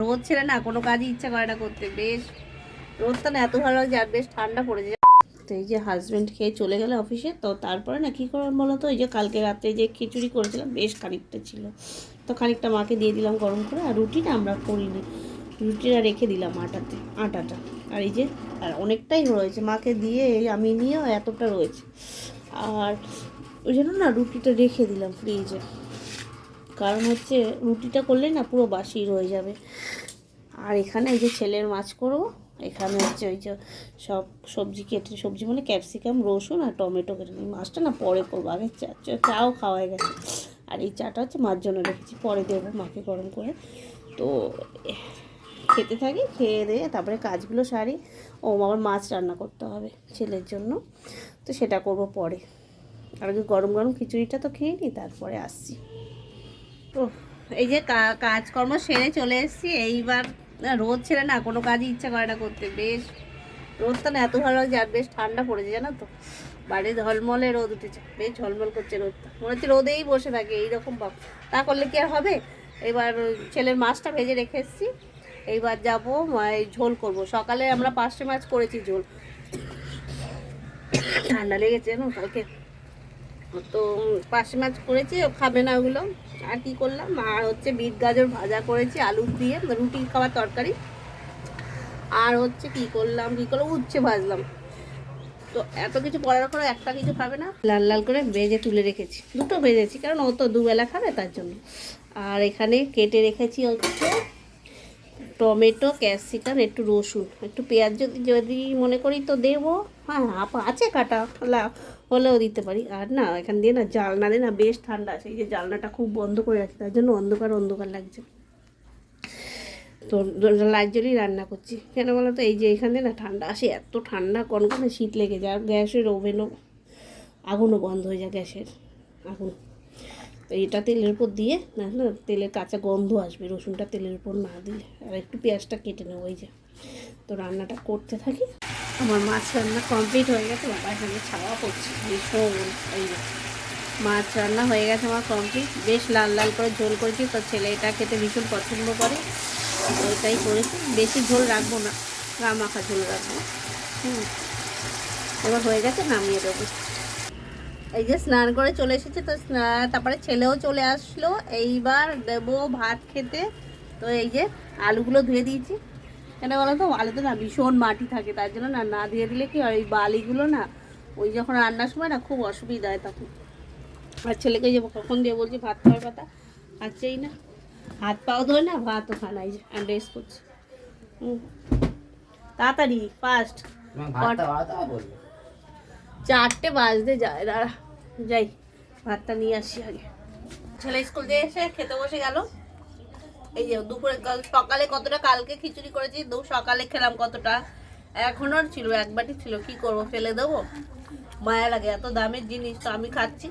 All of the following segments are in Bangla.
রোদ ছেড়ে না কোনো কাজই ইচ্ছা করে না করতে। বেশ রোদটা না এত ভালো লাগছে, আর বেশ ঠান্ডা পড়েছে। তো এই যে হাজব্যান্ড খেয়ে চলে গেলে অফিসে, তো তারপরে না কী করলাম বলো তো, এই যে কালকে রাত্রে যে খিচুড়ি করেছিলাম বেশ খানিকটা ছিল, তো খানিকটা মাকে দিয়ে দিলাম গরম করে। আর রুটি না আমরা করিনি, রুটিটা রেখে দিলাম আটাটা। আর এই যে আর অনেকটাই রয়েছে, মাকে দিয়ে আমি নিয়েও এতটা রয়েছে। আর ওই জন্য না রুটিটা রেখে দিলাম ফ্রিজে, কারণ হচ্ছে রুটিটা করলে না পুরো বাসি রয়ে যাবে। আর এখানে এই যে ছেলের মাছ করবো, এখানে হচ্ছে ওই যে সব সবজি কেটে, সবজি মানে ক্যাপসিকাম, রসুন আর টমেটো কেটে নিই। মাছটা না পরে করবো, আগে চাও খাওয়া হয়ে গেছে। আর এই চাটা হচ্ছে মার জন্য রেখেছি, পরে দেবো মাকে গরম করে। তো খেতে থাকি, খেয়ে দিয়ে তারপরে কাজগুলো সারি। আমার মাছ রান্না করতে হবে ছেলের জন্য, তো সেটা করব পরে। আর আগে গরম গরম খিচুড়িটা তো খেয়ে নিই, তারপরে আসছি। তো এই যে কাজকর্ম সেরে চলে এসেছি। এইবার রোদ ছেড়ে না কোনো কাজই ইচ্ছা করে না করতে। বেশ রোদটা না এত ভালো লাগছে, আর বেশ ঠান্ডা পড়েছে জানো তো। বাড়ি ঝলমলে রোদ উঠেছে, বেশ ঝলমল করছে রোদটা, মনে হচ্ছে রোদেই বসে থাকে এইরকম ভাব। তা করলে কি আর হবে। এবার ছেলের মাছটা ভেজে রেখে এসেছি, এইবার যাবো ঝোল করব। সকালে আমরা 5টে মাছ করেছি ঝোল, ঠান্ডা লেগেছে না কালকে, তো 5টে মাছ করেছি, খাবে না ওগুলো। আর কি করলাম, আর হচ্ছে বিট গাজর ভাজা করেছি আলু দিয়ে, রুটি খাওয়ার তরকারি। আর হচ্ছে কি করলাম উচ্ছে ভাজলাম। তো এত কিছু করার পরে একটা কিছু খাবে না, লাল লাল করে ভেজে তুলে রেখেছি, দুটো ভেজেছি কারণ ও তো দুবেলা খাবে তার জন্য। আর এখানে কেটে রেখেছি হচ্ছে টমেটো, ক্যাপসিকাম, একটু রসুন, একটু পেঁয়াজ, যদি যদি মনে করি তো দেবো। হ্যাঁ আছে কাটা, হলেও দিতে পারি। আর না এখান দিয়ে না জানলা দিয়ে না বেশ ঠান্ডা আছে, এই যে জানলাটা খুব বন্ধ করে রাখি, তার জন্য অন্ধকার অন্ধকার লাগছে। তো লাইট জ্বলেই রান্না করছি, কেন বলো তো, এই যে এখান দিয়ে না ঠান্ডা আসে, এত ঠান্ডা কনকনে শীত লেগে যায়। আর গ্যাসের ওভেনও আগুনও বন্ধ হয়ে যায়, গ্যাসের আগুন। তো এটা তেলের উপর দিয়ে না তেলের কাঁচা গন্ধ আসবে, রসুনটা তেলের উপর না দিলে। আর একটু পেঁয়াজটা কেটে নেবো এই যে। তো রান্নাটা করতে থাকি। আমার মাছ রান্না কমপ্লিট হয়ে গেছে, বাবার সঙ্গে ছাওয়া করছি ভীষণ। এই যে মাছ রান্না হয়ে গেছে আমার কমপ্লিট, বেশ লাল লাল করে ঝোল করেছি। তো ছেলে এটা খেতে ভীষণ পছন্দ করে, ওইটাই করেছি। বেশি ঝোল রাখবো না, গা মাখা ঝোল রাখবো। এবার হয়ে গেছে, নামিয়ে দেবো। এই যে স্নান করে চলে এসেছে, তো তারপরে ছেলেও চলে আসলো। এইবার দেবো ভাত খেতে। তো এই যে আলুগুলো ধুয়ে দিয়েছি, কেন বলো তো, আলুতে না ভীষণ মাটি থাকে, তার জন্য না না ধুয়ে দিলে কি হয়, ওই বালিগুলো না ওই যখন রান্নার সময় না খুব অসুবিধা হয় তখন। আর ছেলেকে যে কখন দিয়ে বলছি ভাত খাওয়ার কথা, খাচ্ছেই না, হাত পাও ধরে না, ভাতও খায় না। এই যে ড্রেস করছে। তাড়াতাড়ি ফাস্ট, 4টে বাজতে যায়। দাঁড়া যাই, ভাতটা নিয়ে আসি আগে। ছেলে স্কুল দিয়ে এসে খেতে বসে গেল। এই যে দুপুরে সকালে কতটা কালকে খিচুড়ি করেছি, সকালে খেলাম কতটা, এখনো ছিল, এক বাটি ছিল, কি করব, ফেলে দেবো, মায়া লাগে, এত দামের জিনিস, তো আমি খাচ্ছি।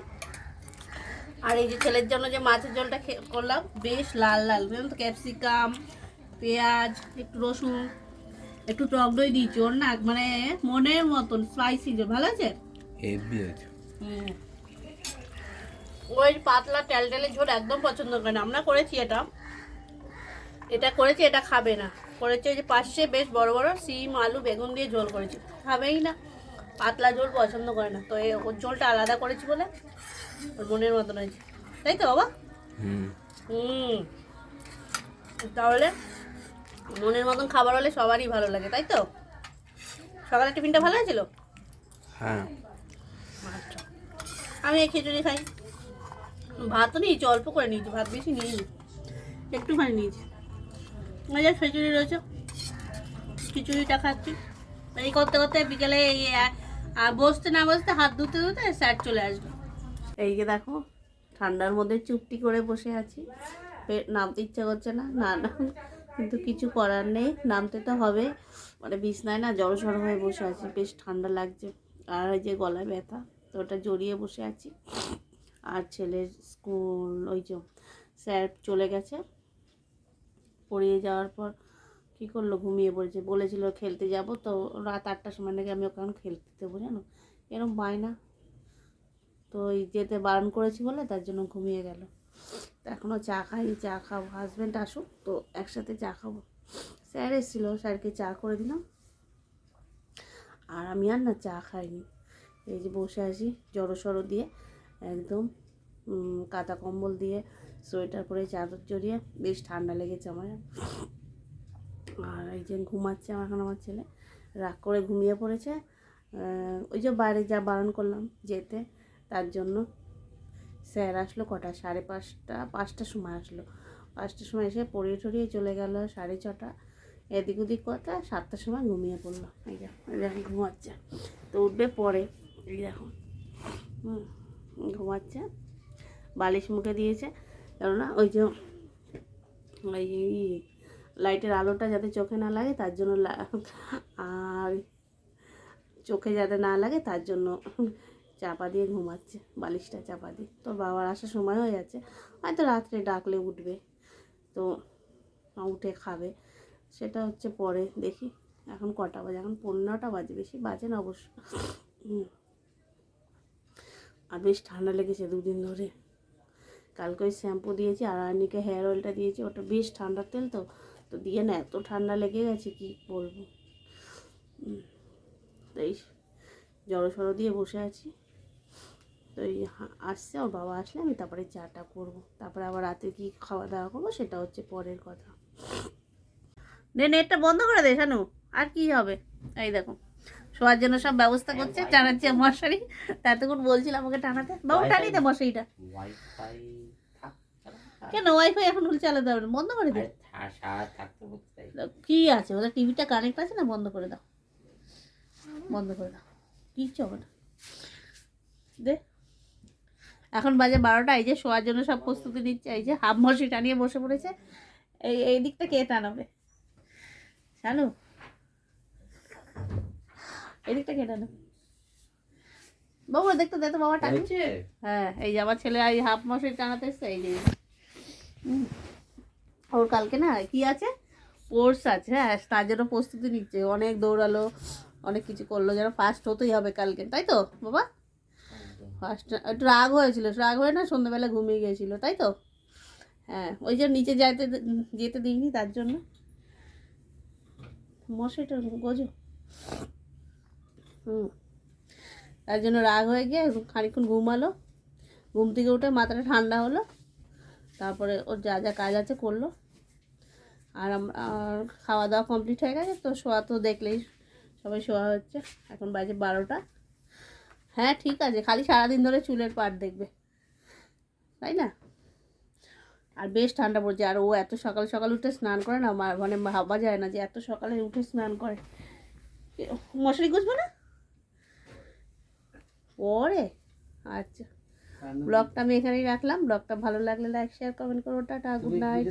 আর এই যে ছেলের জন্য যে মাছের ঝোলটা করলাম, বেশ লাল লাল, বুঝলেন তো, ক্যাপসিকাম, পেঁয়াজ, একটু রসুন, একটু টক দই দিয়েছি, ওর না মানে মনের মতন স্পাইসি ঝোল, ভালো আছে। ওই পাতলা টেলটেলে ঝোল একদম পছন্দ করে না। আমরা করেছি এটা করেছি, এটা খাবে না। করেছি ওই যে পাশে বেশ বড় বড় সিম, আলু, বেগুন দিয়ে ঝোল করেছি, খাবেই না, পাতলা ঝোল পছন্দ করে না। তো ওর ঝোলটা আলাদা করেছি বলে ওর মনের মতন হয়েছে, তাই তো বাবা। তাহলে মনের মতন খাবার হলে সবারই ভালো লাগে, তাই তো। সকালে টিফিনটা ভালো হয়েছিল। হ্যাঁ, আচ্ছা, আমি এই খিচুড়ি খাই, ভাতও নিয়েছি, অল্প করে নিয়েছি, ভাত বেশি নিয়েছি, একটুখানি নিয়েছি। যে খিচুড়ি রয়েছে, খিচুড়িটা খাচ্ছি। এই করতে করতে বিকেলে বসতে না বসতে হাত ধুতে ধুতে স্যার চলে আসবে। এই যে দেখো, ঠান্ডার মধ্যে চুপটি করে বসে আছি, নামতে ইচ্ছা করছে না, না না, কিন্তু কিছু করার নেই, নামতে তো হবে। মানে বিছনায় না জড়সড় হয়ে বসে আছি, বেশ ঠান্ডা লাগছে। আর এই যে গলায় ব্যথা, তো ওটা জড়িয়ে বসে আছি। আর ছেলের স্কুল, ওই যে স্যার চলে গেছে, পড়িয়ে যাওয়ার পর কী করলো, ঘুমিয়ে পড়েছে। বলেছিল খেলতে যাব, তো রাত 8টার সময় নাকি আমি ওখানে খেলতে দেবো, জানো, এরকম বায়না। তো যেতে বারণ করেছি বলে তার জন্য ঘুমিয়ে গেল। তো এখনও চা খাইনি, চা খাবো, হাজব্যান্ড আসুক তো একসাথে চা খাবো। স্যার এসেছিলো, স্যারকে চা করে দিলাম, আর আমি আর না চা খাইনি। এই যে বসে আছি জড়ো দিয়ে, একদম কাঁথা কম্বল দিয়ে, সোয়েটার পরে, চাদর জড়িয়ে, বেশ ঠান্ডা লেগেছে আমার। আর এই যে ঘুমাচ্ছে আমার ছেলে, রাগ করে ঘুমিয়ে পড়েছে। ওই যে বাইরে যা বারণ করলাম যেতে, তার জন্য স্যার আসলো কটা, 5:30, 5টার সময় আসলো। 5টার সময় এসে পড়িয়ে টড়িয়ে চলে গেল 6:30, এদিক ওদিক কথা 7টার সময় ঘুমিয়ে পড়লো। এই দেখুন ঘুমাচ্ছে, তো উঠবে পরে। এই দেখুন ঘুমাচ্ছে, বালিশ মুখে দিয়েছে, কেননা ওই যে লাইটের আলোটা যাতে চোখে না লাগে তার জন্য, আর চোখে যাতে না লাগে তার জন্য চাপা দিয়ে ঘুমাচ্ছে, বালিশটা চাপা দিয়ে। তো বাবার আসার সময় হয়ে যাচ্ছে, হয়তো রাত্রে ডাকলে উঠবে, তো উঠে খাবে, সেটা হচ্ছে পরে দেখি। এখন কটা বাজে, এখন 15টা বাজে, বেশি বাজে না অবশ্য। আর বেশ ঠান্ডা লেগেছে 2 দিন ধরে। কালকে ওই শ্যাম্পু দিয়েছি আর আর্নিকে হেয়ার অয়েলটা দিয়েছি, ওটা বেশ ঠান্ডার তেল তো, তো দিয়ে না এত ঠান্ডা লেগে গেছে কি বলবো। তো এই জড়ো দিয়ে বসে আছি। তো এই আসছে, ওর বাবা আসলে আমি তারপরে চাটা করবো, তারপরে আবার রাতে কি খাওয়া দাওয়া করবো সেটা হচ্ছে পরের কথা। নেটটা বন্ধ করে দে শানু, আর কি হবে। এই দেখো শোয়ার জন্য সব ব্যবস্থা করছে, টানাচ্ছে মশারি। ততক্ষণ বলছিলাম আমাকে টানাতে, বাবু টানিয়ে দে মশারিটা। কেন ওয়াইফাই এখন চালাতে হবে না, বন্ধ করে দে। কি আছে ওদের, টিভিটা কানেক্ট আছে না, বন্ধ করে দাও, বন্ধ করে দাও, কিচ্ছু হবে না, দে। এখন বাজে 12টা, এই যে শোয়ার জন্য সব প্রস্তুতি নিচ্ছে, এই যে হাফ মশারি টানিয়ে বসে পড়েছে। এই দিকটা কে টানাবে শানু, এদিকটা কে টানাবে বাবু, দেখতে দে তো বাবা টানছে। হ্যাঁ এই যে আমার ছেলে এই হাফ মশারি টানাতে এসছে। এই যে ওর কালকে না কি আছে, কোর্স আছে, হ্যাঁ তার জন্য প্রস্তুতি নিচ্ছে, অনেক দৌড়ালো, অনেক কিছু করলো, যেন ফার্স্ট হতেই হবে কালকে, তাই তো বাবা? ফার্স্ট একটু রাগ হয়েছিল, রাগ হয়ে না সন্ধ্যাবেলা ঘুমিয়ে গিয়েছিল, তাই তো? হ্যাঁ ওই যে নিচে যেতে দিইনি তার জন্য। মশারিটা গোজো, তার জন্য রাগ হয়ে গিয়ে খানিকক্ষণ ঘুমালো, ঘুম থেকে উঠে মাথাটা ঠান্ডা হলো, তারপরে ওর যা যা কাজ আছে করলো। আর খাওয়া দাওয়া কমপ্লিট হয়ে গেছে, তো শোয়া তো দেখলেই সবাই শোয়া হচ্ছে। এখন বাজে 12টা। হ্যাঁ ঠিক আছে, খালি সারাদিন ধরে চুলের পাট দেখবে, তাই না? আর বেশ ঠান্ডা পড়ছে, আর ও এত সকাল সকাল উঠে স্নান করে না, মানে ভাবা যায় না যে এত সকালে উঠে স্নান করে। মশারি গুছবো না পরে। আচ্ছা, ব্লগটা আমি এখানেই রাখলাম। ব্লগটা ভালো লাগলে লাইক শেয়ার কমেন্ট করো। Tata, good night.